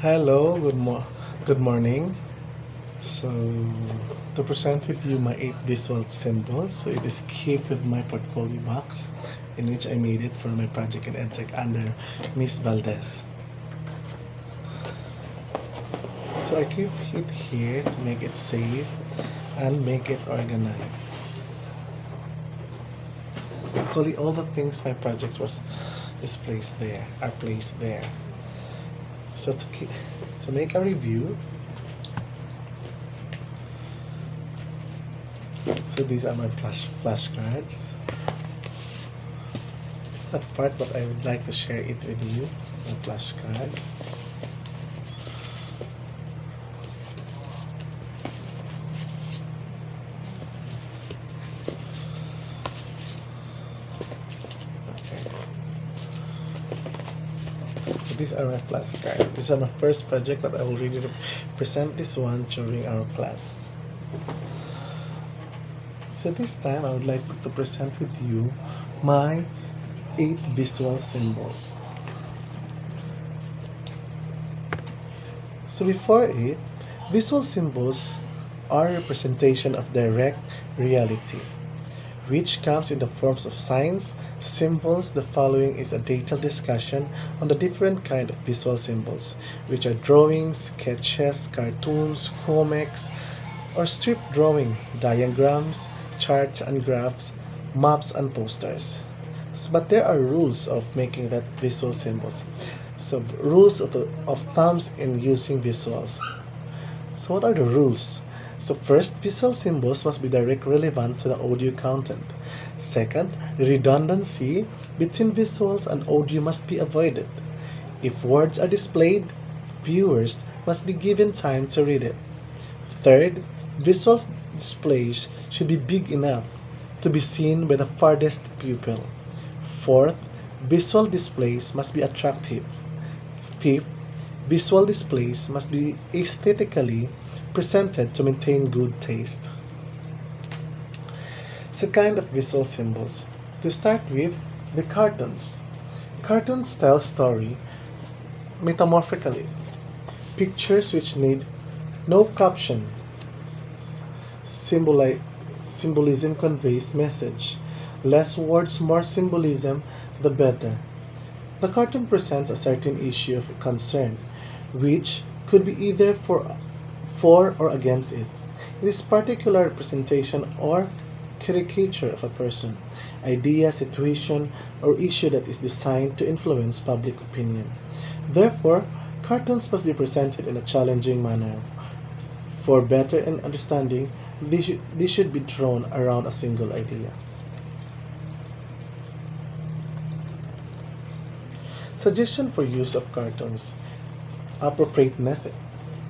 Hello, good morning. So, to present with you my 8 visual symbols, so it is kept with my portfolio box in which I made it for my project in EdTech under Miss Valdez. So I keep it here to make it safe and make it organized. Actually, all the things my projects was is placed there are placed there. So to make a review, so these are my flashcards. It's not part, but I would like to share it with you. My flashcards. Okay. So these are my flashcards. This is my first project, but I will really present this one during our class. So this time I would like to present with you my 8 visual symbols. So before it, visual symbols are a representation of direct reality, which comes in the forms of signs, symbols. The following is a detailed discussion on the different kind of visual symbols, which are drawings, sketches, cartoons, comics, or strip drawing, diagrams, charts and graphs, maps and posters. But there are rules of making that visual symbols. So rules of thumbs in using visuals. So what are the rules? So first, visual symbols must be directly relevant to the audio content. Second, redundancy between visuals and audio must be avoided. If words are displayed, viewers must be given time to read it. Third, visual displays should be big enough to be seen by the farthest pupil. Fourth, visual displays must be attractive. Fifth, visual displays must be aesthetically presented to maintain good taste. So kind of visual symbols. To start with, the cartoons. Cartoons tell story metamorphically. Pictures which need no caption. Symbolism conveys message. Less words, more symbolism, the better. The cartoon presents a certain issue of concern, which could be either for or against it. It is particular representation or caricature of a person, idea, situation, or issue that is designed to influence public opinion. Therefore, cartoons must be presented in a challenging manner. For better understanding, they should be drawn around a single idea. Suggestion for use of cartoons. Appropriateness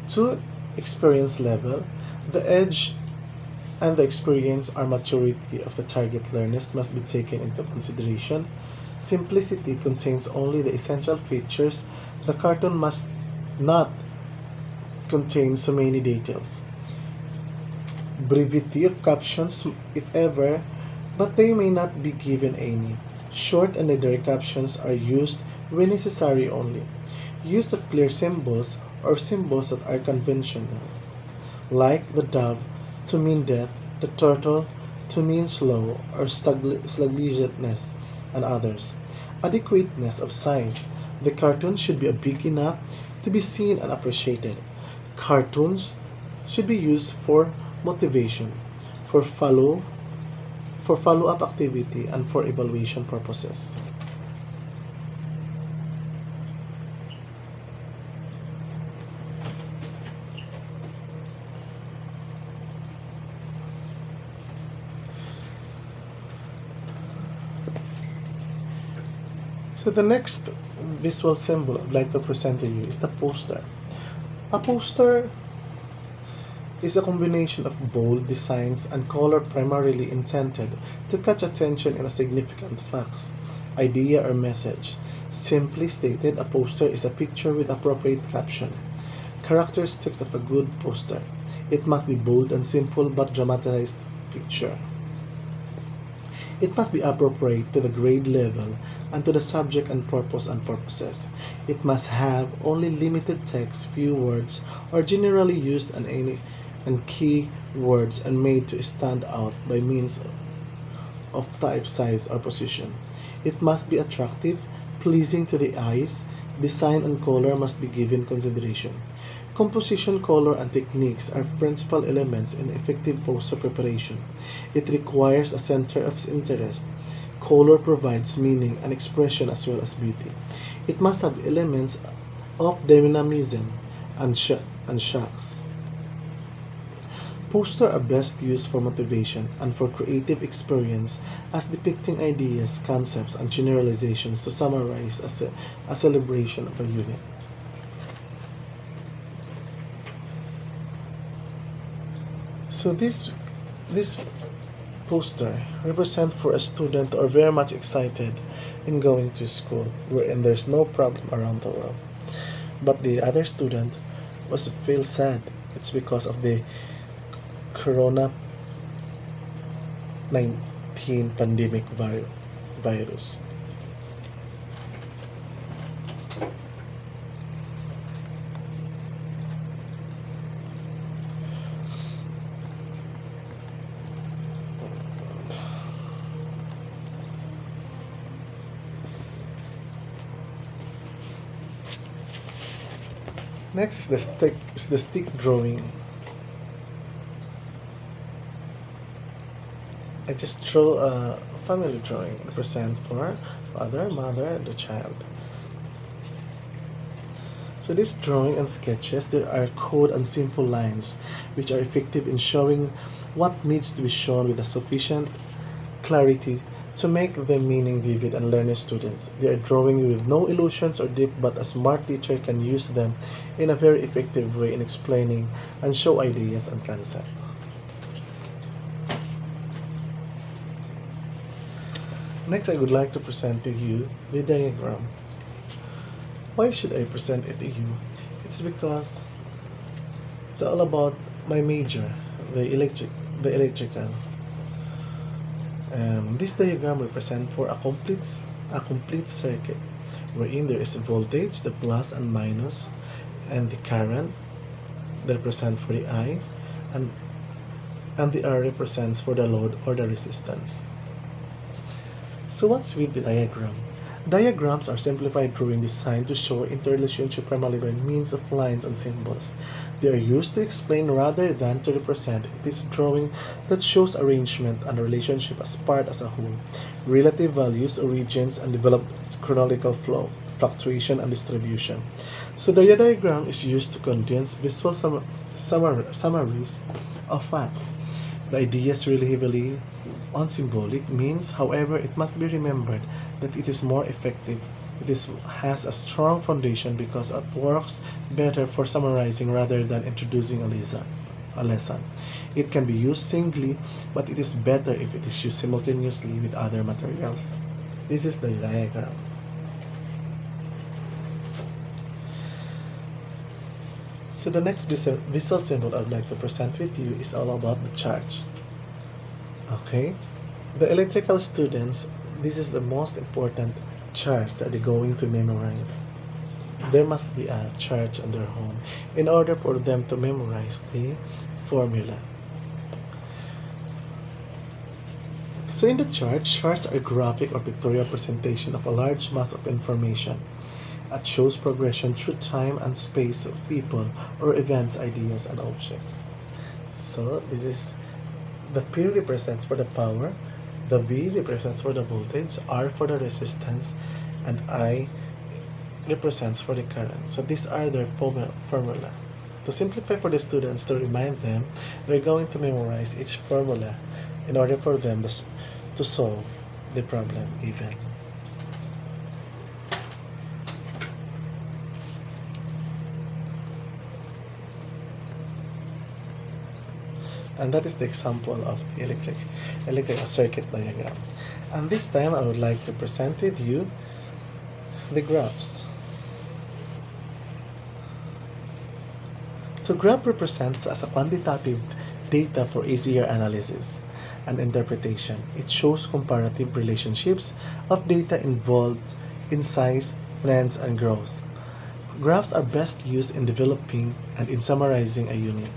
to experience level. The age and the experience or maturity of the target learners must be taken into consideration. Simplicity contains only the essential features. The cartoon must not contain so many details. Brevity of captions, if ever, but they may not be given any. Short and indirect captions are used when necessary only. Use of clear symbols or symbols that are conventional, like the dove to mean death, the turtle to mean slow or sluggishness, and others. Adequateness of size. The cartoon should be big enough to be seen and appreciated. Cartoons should be used for motivation, for follow-up activity, and for evaluation purposes. So the next visual symbol I'd like to present to you is the poster. A poster is a combination of bold designs and color primarily intended to catch attention in a significant fact, idea, or message. Simply stated, a poster is a picture with appropriate caption. Characteristics of a good poster. It must be bold and simple but dramatized picture. It must be appropriate to the grade level and to the subject and purpose and purposes. It must have only limited text, few words, or generally used and key words and made to stand out by means of type, size, or position. It must be attractive, pleasing to the eyes. Design and color must be given consideration. Composition, color, and techniques are principal elements in effective poster preparation. It requires a center of interest. Color provides meaning and expression as well as beauty. It must have elements of dynamism and shocks. Posters are best used for motivation and for creative experience as depicting ideas, concepts, and generalizations to summarize a celebration of a unit. So this poster represents for a student who are very much excited in going to school wherein there's no problem around the world. But the other student was feel sad. It's because of the Corona 19 pandemic virus. Next is the stick drawing. I just draw a family drawing represent for father, mother, and the child. So this drawing and sketches, there are code and simple lines which are effective in showing what needs to be shown with a sufficient clarity to make the meaning vivid and learning students. They are drawing with no illusions or depth, but a smart teacher can use them in a very effective way in explaining and show ideas and concepts. Next, I would like to present to you the diagram. Why should I present it to you? It's because it's all about my major, the electrical. This diagram represents for a complete circuit, wherein there is a voltage, the plus and minus, and the current that represent for the I, and the R represents for the load or the resistance. So what's with the diagram? Diagrams are simplified drawing designed to show interrelationship primarily by means of lines and symbols. They are used to explain rather than to represent. It is drawing that shows arrangement and relationship as part as a whole, relative values, origins, and developed chronological flow, fluctuation, and distribution. So the diagram is used to condense visual summaries of facts. The idea is really heavily on symbolic means, however, it must be remembered that it is more effective. Has a strong foundation because it works better for summarizing rather than introducing a lesson. It can be used singly, but it is better if it is used simultaneously with other materials. This is the diagram. So the next visual symbol I would like to present with you is all about the charge. Okay, the electrical students, this is the most important charge that they're going to memorize. There must be a charge on their home in order for them to memorize the formula. So in the charts are a graphic or pictorial presentation of a large mass of information. It shows progression through time and space of people or events, ideas, and objects. So this is the P represents for the power, the V represents for the voltage, R for the resistance, and I represents for the current. So these are their formula. To simplify for the students, to remind them, they're going to memorize each formula in order for them to solve the problem given. And that is the example of the electrical circuit diagram. And this time I would like to present with you the graphs. So graph represents as a quantitative data for easier analysis. and interpretation. It shows comparative relationships of data involved in size, trends, and growth. Graphs are best used in developing and in summarizing a unit.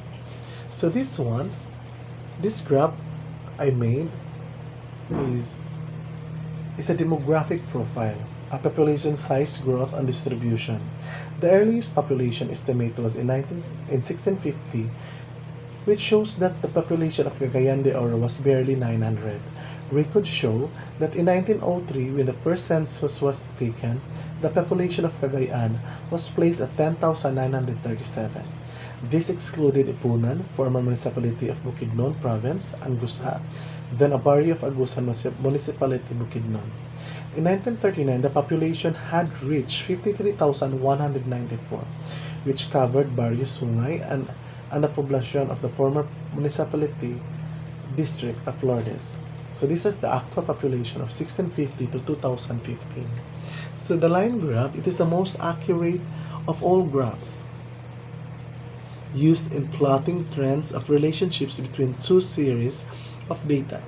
So this graph I made is, is a demographic profile, a population size, growth, and distribution. The earliest population estimate was in 1650, which shows that the population of Cagayan de Oro was barely 900. Records show that in 1903, when the first census was taken, the population of Cagayan was placed at 10,937. This excluded Ipunan, former municipality of Bukidnon Province, and Gusa, then a barrio of Agusan Municipality, Bukidnon. In 1939, the population had reached 53,194, which covered Barrio Sungay and the population of the former municipality district of Lourdes. So this is the actual population of 1650 to 2015. So the line graph, it is the most accurate of all graphs used in plotting trends of relationships between two series of data.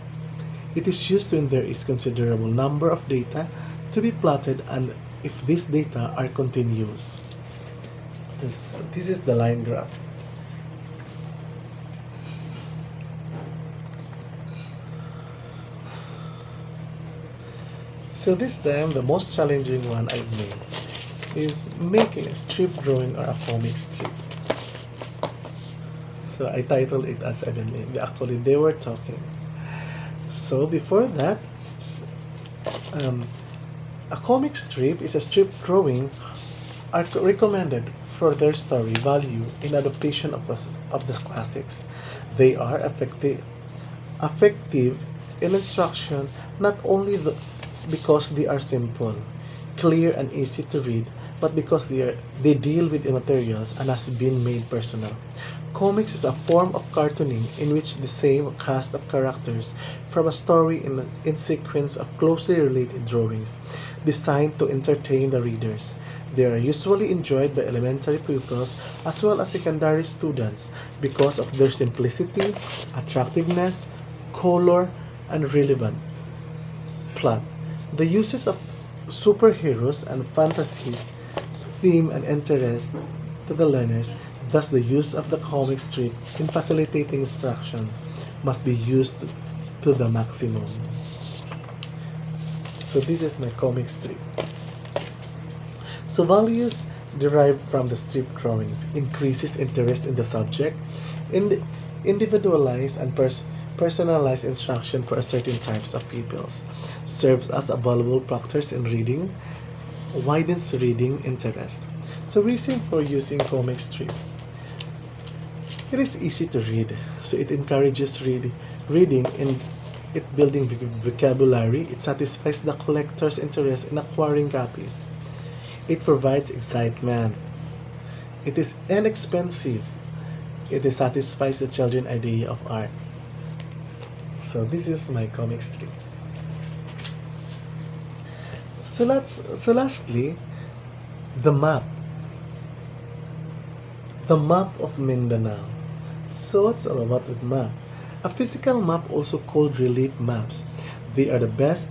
It is used when there is considerable number of data to be plotted and if these data are continuous. This is the line graph. So this time, the most challenging one I've made is making a strip drawing or a comic strip. So I titled it as Evan Lane. Actually, they were talking. So before that, a comic strip is a strip drawing are recommended for their story value in adaptation of the classics. They are effective in instruction not only because they are simple, clear, and easy to read, but because they deal with the materials and has been made personal. Comics is a form of cartooning in which the same cast of characters from a story in sequence of closely related drawings, designed to entertain the readers. They are usually enjoyed by elementary pupils as well as secondary students because of their simplicity, attractiveness, color, and relevant plot. The uses of superheroes and fantasies theme and interest to the learners. Thus, the use of the comic strip in facilitating instruction must be used to the maximum. So this is my comic strip. So values derived from the strip drawings increases interest in the subject, individualized and personalized instruction for a certain types of pupils, serves as a valuable practice in reading, widens reading interest. So reason for using comic strip. It is easy to read, so it encourages reading and it building vocabulary. It satisfies the collector's interest in acquiring copies. It provides excitement. It is inexpensive. It satisfies the children's idea of art. So this is my comic strip. So lastly, the map. The map of Mindanao. So what's all about the map? A physical map, also called relief maps. They are the best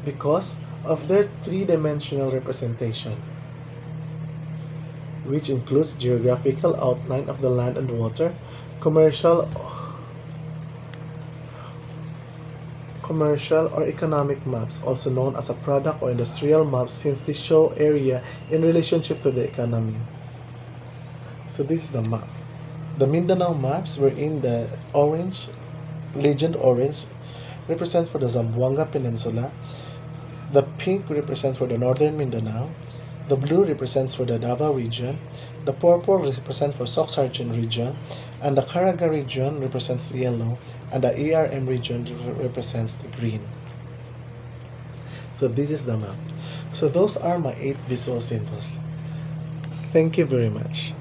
because of their three-dimensional representation, which includes geographical outline of the land and water, commercial or economic maps, also known as a product or industrial maps, since they show area in relationship to the economy. So this is the map. The Mindanao maps were in the orange, legend orange represents for the Zamboanga Peninsula, the pink represents for the northern Mindanao, the blue represents for the Davao region, the purple represents for Soc-Sargent region, and the Caraga region represents yellow, and the ARM region represents the green. So this is the map. So those are my 8 visual symbols. Thank you very much.